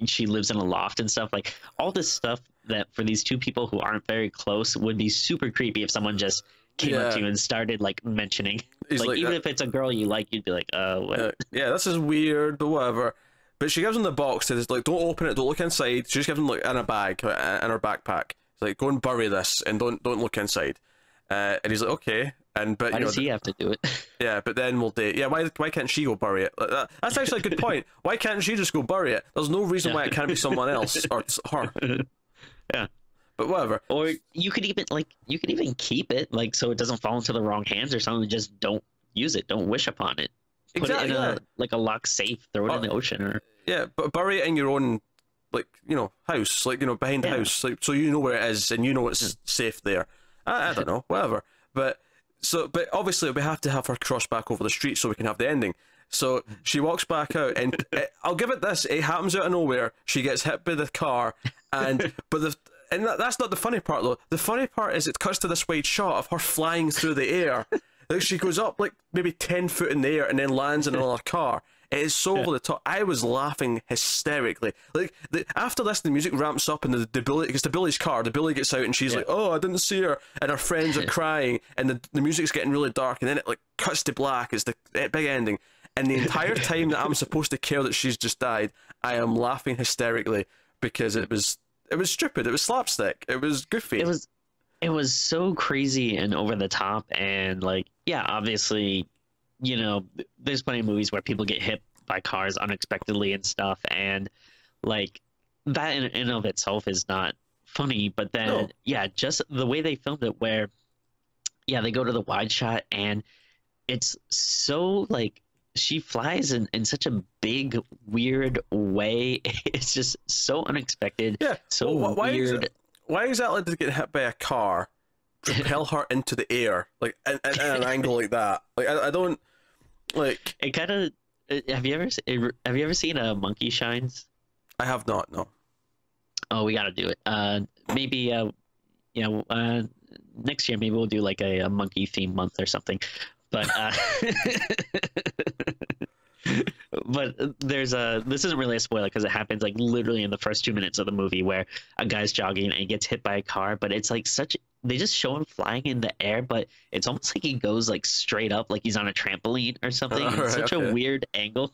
she lives in a loft and stuff. Like all this stuff that for these two people who aren't very close would be super creepy if someone just came up to you and started like mentioning, like even if it's a girl you like, you'd be like, what? Yeah, this is weird, but whatever. But she gives him the box, and it's like, don't open it, don't look inside. She just gives him like in a bag, in her backpack. It's like, go and bury this, and don't look inside. And he's like, okay. And but why you know, does he have to do it? Yeah, but then we'll date. Yeah, why can't she go bury it? That's actually a good point. Why can't she just go bury it? There's no reason why it can't be someone else or her. Yeah. But whatever. Or you could even keep it like so it doesn't fall into the wrong hands or something. Just don't use it. Don't wish upon it. Put it in a locked safe. Throw it in the ocean or. Yeah, but bury it in your own, like, you know, house, like, you know, behind the house, like, so you know where it is and you know it's safe there. I don't know, whatever. But obviously we have to have her cross back over the street so we can have the ending. So she walks back out, and I'll give it this: it happens out of nowhere. She gets hit by the car, and that's not the funny part though. The funny part is it cuts to this wide shot of her flying through the air. Like she goes up like maybe 10 foot in the air and then lands in another car. It is so over the top. I was laughing hysterically. Like after this, the music ramps up and the bully, it's the bully's car. The bully gets out and she's like, "Oh, I didn't see her," and her friends are crying, and the music's getting really dark, and then it like cuts to black. It's the big ending, and the entire time that I'm supposed to care that she's just died, I am laughing hysterically because it was stupid. It was slapstick. It was goofy. It was so crazy and over the top, and like, yeah, obviously, you know, there's plenty of movies where people get hit by cars unexpectedly and stuff, and like that in and of itself is not funny. But then, just the way they filmed it, where, they go to the wide shot, and it's so like she flies in such a big, weird way. It's just so unexpected. Yeah. So weird. Why exactly did it get hit by a car, propel her into the air, like at an angle like that? Like I don't like. It kind of. Have you ever seen a Monkey Shines? I have not. No. Oh, we gotta do it. Maybe next year maybe we'll do like a monkey theme month or something. But but there's this isn't really a spoiler because it happens like literally in the first 2 minutes of the movie where a guy's jogging and he gets hit by a car, but it's like they just show him flying in the air, but it's almost like he goes like straight up like he's on a trampoline or something. It's such a weird angle.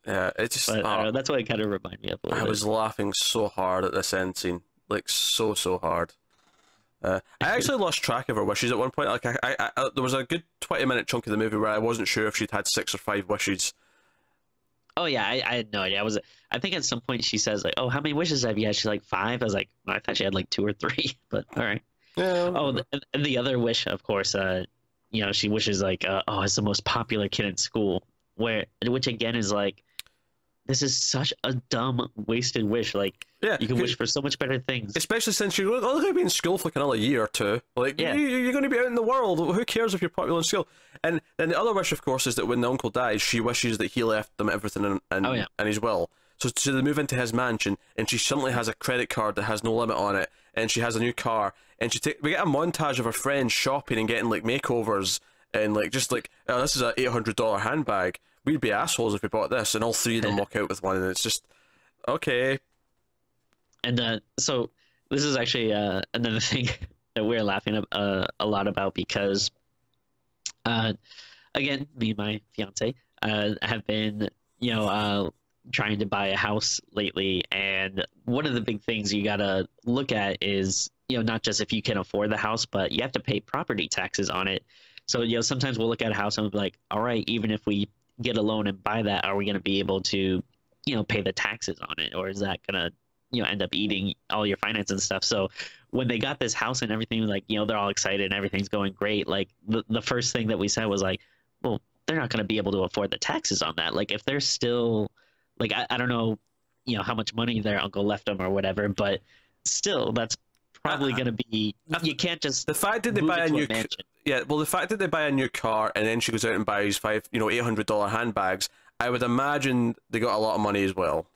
Yeah, it's just but, I don't know, that's what it kind of reminded me of a little bit. Was laughing so hard at this end scene, like so hard. I actually lost track of her wishes at one point. Like I there was a good 20-minute chunk of the movie where I wasn't sure if she'd had 6 or 5 wishes. Oh yeah, I had no idea. I think at some point she says like, "Oh, how many wishes have you had?" She's like 5. I was like, I thought she had like 2 or 3, but all right. Yeah. Oh, the other wish, of course, she wishes like, "Oh, it's the most popular kid in school," which again is like, this is such a dumb, wasted wish. Like, you can wish for so much better things. Especially since you're only going to be in school for like another year or 2. Like, you're going to be out in the world. Who cares if you're popular in school? And then the other wish, of course, is that when the uncle dies, she wishes that he left them everything in his will. So they move into his mansion, and she suddenly has a credit card that has no limit on it, and she has a new car, and we get a montage of her friends shopping and getting like makeovers, and like just like, "Oh, this is a $800 handbag. We'd be assholes if we bought this," and all 3 of them walk out with one, and it's just okay. And so this is actually another thing that we're laughing a lot about because, again, me and my fiance have been, trying to buy a house lately, and one of the big things you gotta look at is, not just if you can afford the house, but you have to pay property taxes on it. So, sometimes we'll look at a house and we'll be like, all right, even if we get a loan and buy that, are we going to be able to, pay the taxes on it? Or is that going to, end up eating all your finance and stuff? So when they got this house and everything, like, they're all excited and everything's going great. Like the first thing that we said was like, well, they're not going to be able to afford the taxes on that. Like if they're still like, I don't know, how much money their uncle left them or whatever, but still that's probably going to be, you can't just the fact that they buy a new the fact that they buy a new car and then she goes out and buys $800 handbags, I would imagine they got a lot of money as well.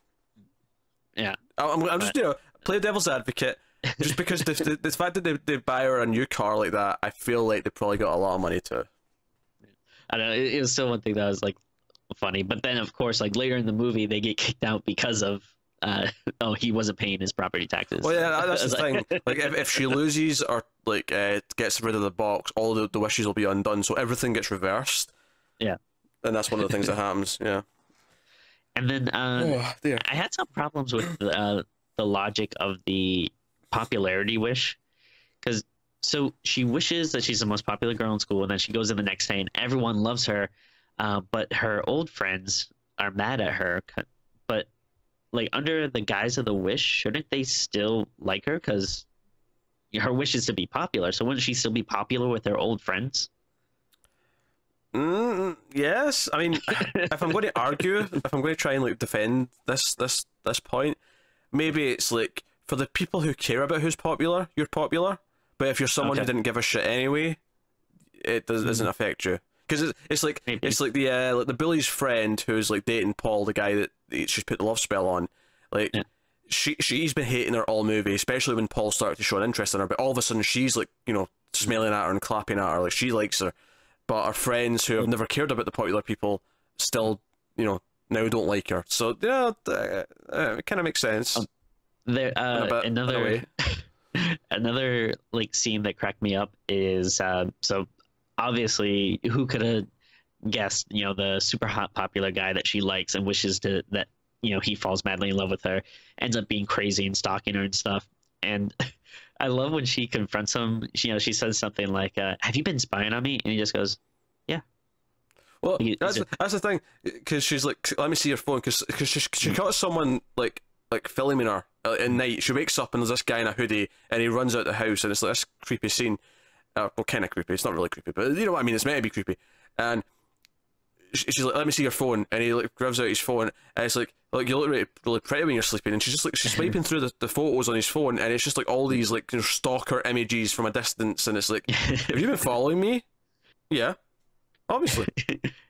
Yeah, I'm just play devil's advocate. Just because the fact that they buy her a new car like that, I feel like they probably got a lot of money too. I don't know. It was still one thing that was like funny, but then of course, like later in the movie, they get kicked out because of oh, he wasn't paying his property taxes. Well, yeah, that's I was the thing. Like, if she loses or like gets rid of the box, all the wishes will be undone, so everything gets reversed. Yeah, and that's one of the things that happens. Yeah. and then Oh dear. I had some problems with the logic of the popularity wish, because so she wishes that she's the most popular girl in school, and then she goes in the next day and everyone loves her, but her old friends are mad at her. But like under the guise of the wish, shouldn't they still like her? Because her wish is to be popular, so wouldn't she still be popular with her old friends? Yes. I mean, if I'm going to argue, if I'm going to try and like defend this point, maybe it's like for the people who care about who's popular, you're popular. But if you're someone who didn't give a shit anyway, it doesn't affect you. Because it's like the bully's friend who's like dating Paul, the guy that she's put the love spell on. Like she's been hating her all movie, especially when Paul started to show an interest in her. But all of a sudden she's like, you know, smelling at her and clapping at her, like she likes her. But her friends who have never cared about the popular people still, you know, now don't like her. So yeah, it kind of makes sense. There, another like scene that cracked me up is so obviously who could have guessed, you know, the super hot popular guy that she likes and wishes to that, you know, he falls madly in love with her, ends up being crazy and stalking her and stuff. And I love when she confronts him. She says something like, "Have you been spying on me?" And he just goes, "Yeah." Well, that's the thing, because she's like, "Let me see your phone," because she caught someone like filming her at night. She wakes up and there's this guy in a hoodie, and he runs out the house, and it's like this creepy scene. Well, kind of creepy. It's not really creepy, but you know what I mean. It's meant to be creepy. And she's like, "Let me see your phone," and he like grabs out his phone, and it's like you look really, really pretty when you're sleeping, and she's just like she's swiping through the photos on his phone, and it's just like all these like, you know, stalker images from a distance, and it's like, have you been following me? Yeah, obviously.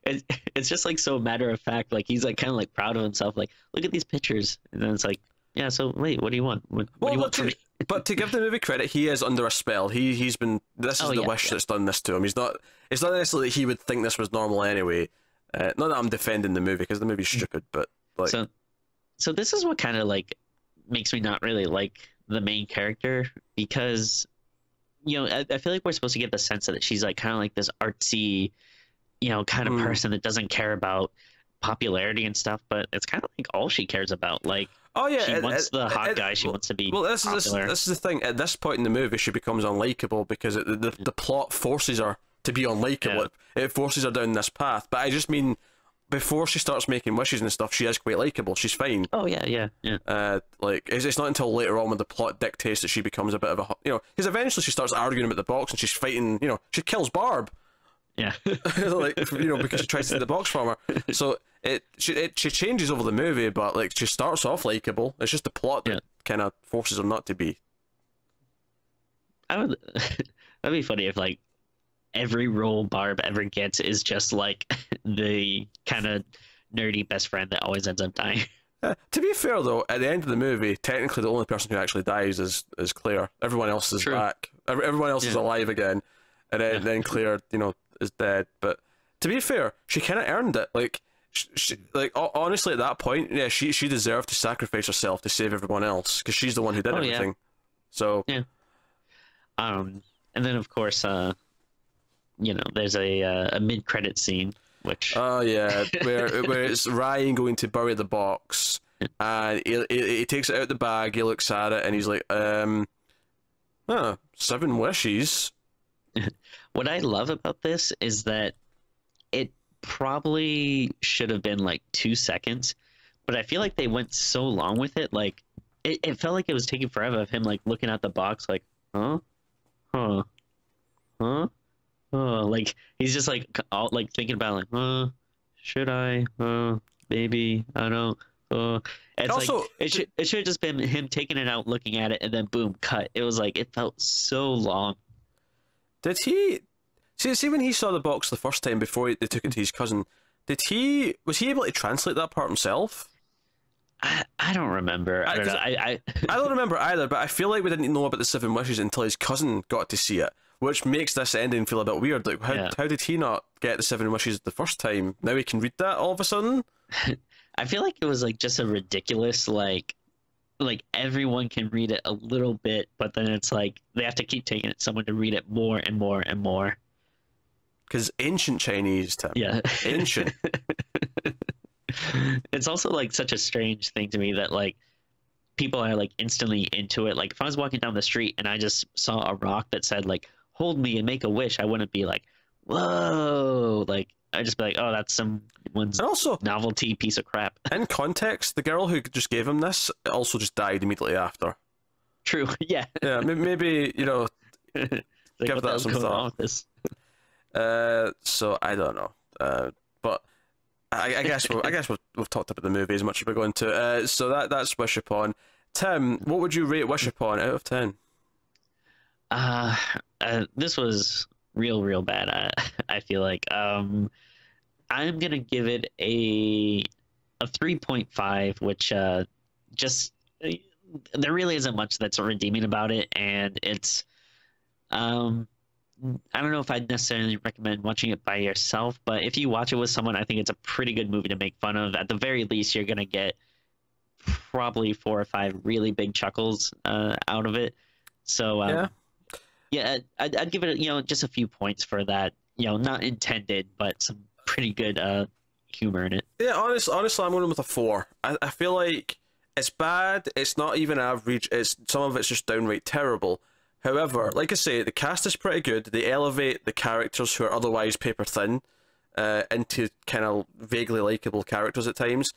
It's just like so matter of fact, like he's like kind of like proud of himself, like look at these pictures, and then it's like, yeah, so wait, what do you want? What do you want from me? But to give the movie credit, he is under a spell. He's been, this is the wish that's done this to him. It's not necessarily that he would think this was normal anyway. Not that I'm defending the movie, because the movie's stupid, but like, so this is what kind of like makes me not really like the main character, because you know, I feel like we're supposed to get the sense that she's like kind of like this artsy, you know, kind of person that doesn't care about popularity and stuff, but it's kind of like all she cares about. Like, oh yeah, she wants the hot guy. She wants to be popular. This is the thing. At this point in the movie, she becomes unlikable because the plot forces her to be unlikable. Yeah. It forces her down this path. But I just mean, before she starts making wishes and stuff, she is quite likable. She's fine. Oh yeah. Like it's not until later on when the plot dictates that she becomes a bit of a, you know, because eventually she starts arguing about the box and she's fighting. You know, she kills Barb. Yeah. Like, you know, because she tries to take the box from her. So she changes over the movie, but like she starts off likable. It's just the plot that kind of forces her not to be. That'd be funny if like every role Barb ever gets is just like the kind of nerdy best friend that always ends up dying. To be fair though, at the end of the movie, technically the only person who actually dies is Claire. Everyone else is back. Everyone else is alive again, and then Claire, you know, is dead. But to be fair, she kind of earned it. Like, like honestly, at that point, yeah, she deserved to sacrifice herself to save everyone else because she's the one who did everything. Yeah. So yeah. And then of course, you know, there's a mid-credit scene, which where it's Ryan going to bury the box, and he takes it out the bag. He looks at it and he's like, 7 wishes. What I love about this is that it probably should have been like 2 seconds, but I feel like they went so long with it. Like it felt like it was taking forever of him like looking at the box, like, like he's just like all like thinking about like, should I? Maybe I don't. It's also, like it should have just been him taking it out, looking at it, and then boom, cut. It was like it felt so long. Did he see when he saw the box the first time before they took it to his cousin? Was he able to translate that part himself? I don't remember. I don't know. I don't remember either. But I feel like we didn't know about the 7 wishes until his cousin got to see it, which makes this ending feel a bit weird. Like how did he not get the 7 wishes the first time? Now he can read that all of a sudden. I feel like it was like just a ridiculous like like everyone can read it a little bit, but then it's like they have to keep taking it someone to read it more and more and more. Because ancient Chinese, Tim. Yeah. Ancient. It's also like such a strange thing to me that like people are like instantly into it. Like if I was walking down the street and I just saw a rock that said like hold me and make a wish, I wouldn't be like, whoa. Like I'd just be like, oh, that's someone's And also, novelty piece of crap. in context, the girl who just gave him this also just died immediately after. True. Yeah. Yeah, maybe, you know, Like, give what the that hell's some going on thought. with this? So I don't know. But I guess we've talked about the movie as much as we're going to. So that's Wish Upon. Tim, what would you rate Wish Upon out of 10? This was real bad. I feel like I'm gonna give it a 3.5, which just there really isn't much that's redeeming about it, and it's I don't know if I'd necessarily recommend watching it by yourself, but if you watch it with someone, I think it's a pretty good movie to make fun of. At the very least, you're gonna get probably 4 or 5 really big chuckles out of it. So yeah, I'd give it, just a few points for that. Not intended, but some pretty good humor in it. Yeah, honestly, I'm going with a 4. I feel like it's bad. It's not even average. Some of it's just downright terrible. However, like I say, the cast is pretty good. They elevate the characters who are otherwise paper thin into kind of vaguely likable characters at times.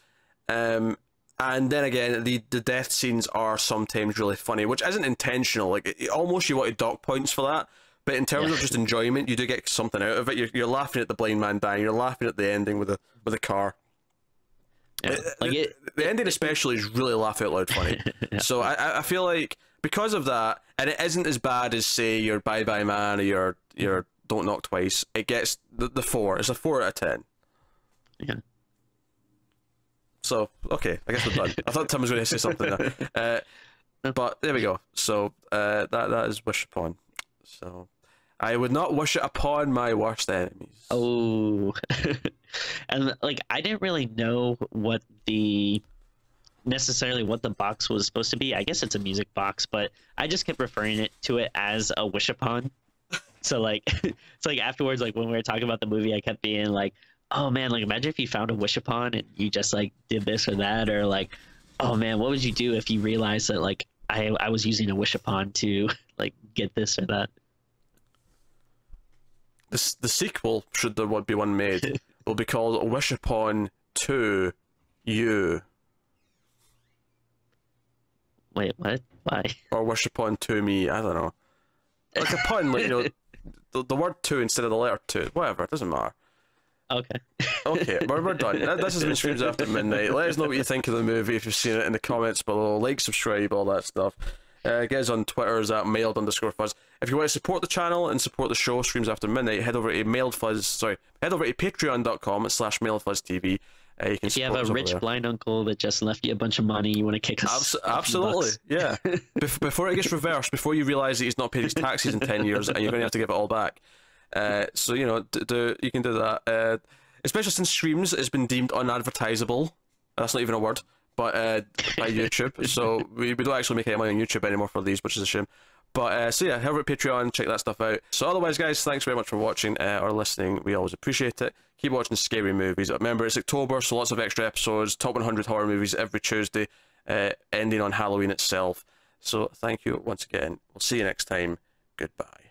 And then again, the death scenes are sometimes really funny, which isn't intentional. Like almost you wanted dock points for that, but in terms of just enjoyment, you do get something out of it. You're laughing at the blind man dying. You're laughing at the ending with the car. Yeah, The ending especially is really laugh out loud funny. Yeah. So I feel like because of that, and it isn't as bad as say your Bye Bye Man or your Don't Knock Twice. It gets the 4. It's a 4 out of 10. Yeah. So okay, I guess we're done. I thought Tim was going to say something there, but there we go. So that is Wish Upon. So I would not wish it upon my worst enemies. Oh, and like I didn't really know what necessarily what the box was supposed to be. I guess it's a music box, but I just kept referring to it as a wish upon. So like, it's like afterwards, like when we were talking about the movie, I kept being like, oh man, like imagine if you found a wish upon and you just like did this or that, or like, oh man, what would you do if you realized that like I was using a wish upon to like get this or that. The sequel, should there be one made, will be called Wish Upon 2 You. Wait, what? Why? Or Wish Upon 2 Me, I don't know. Like a pun, like, the word 2 instead of the letter 2. Whatever, it doesn't matter. Okay. Okay, we're done. This has been Streams After Midnight. Let us know what you think of the movie if you've seen it in the comments below. Like, subscribe, all that stuff. Get us on Twitter at mailed_fuzz. If you want to support the channel and support the show, Streams After Midnight, head over to patreon.com/mailedfuzztv. If you have a rich blind uncle that just left you a bunch of money, you want to kick us. Absolutely, yeah. Before it gets reversed, before you realise that he's not paid his taxes in 10 years and you're going to have to give it all back. So, you can do that. Especially since Streams has been deemed unadvertisable. That's not even a word, but by YouTube. So we don't actually make any money on YouTube anymore for these, which is a shame. But so yeah, head over to Patreon, check that stuff out. So otherwise, guys, thanks very much for watching or listening. We always appreciate it. Keep watching scary movies. Remember, it's October, so lots of extra episodes. Top 100 horror movies every Tuesday, ending on Halloween itself. So thank you once again. We'll see you next time. Goodbye.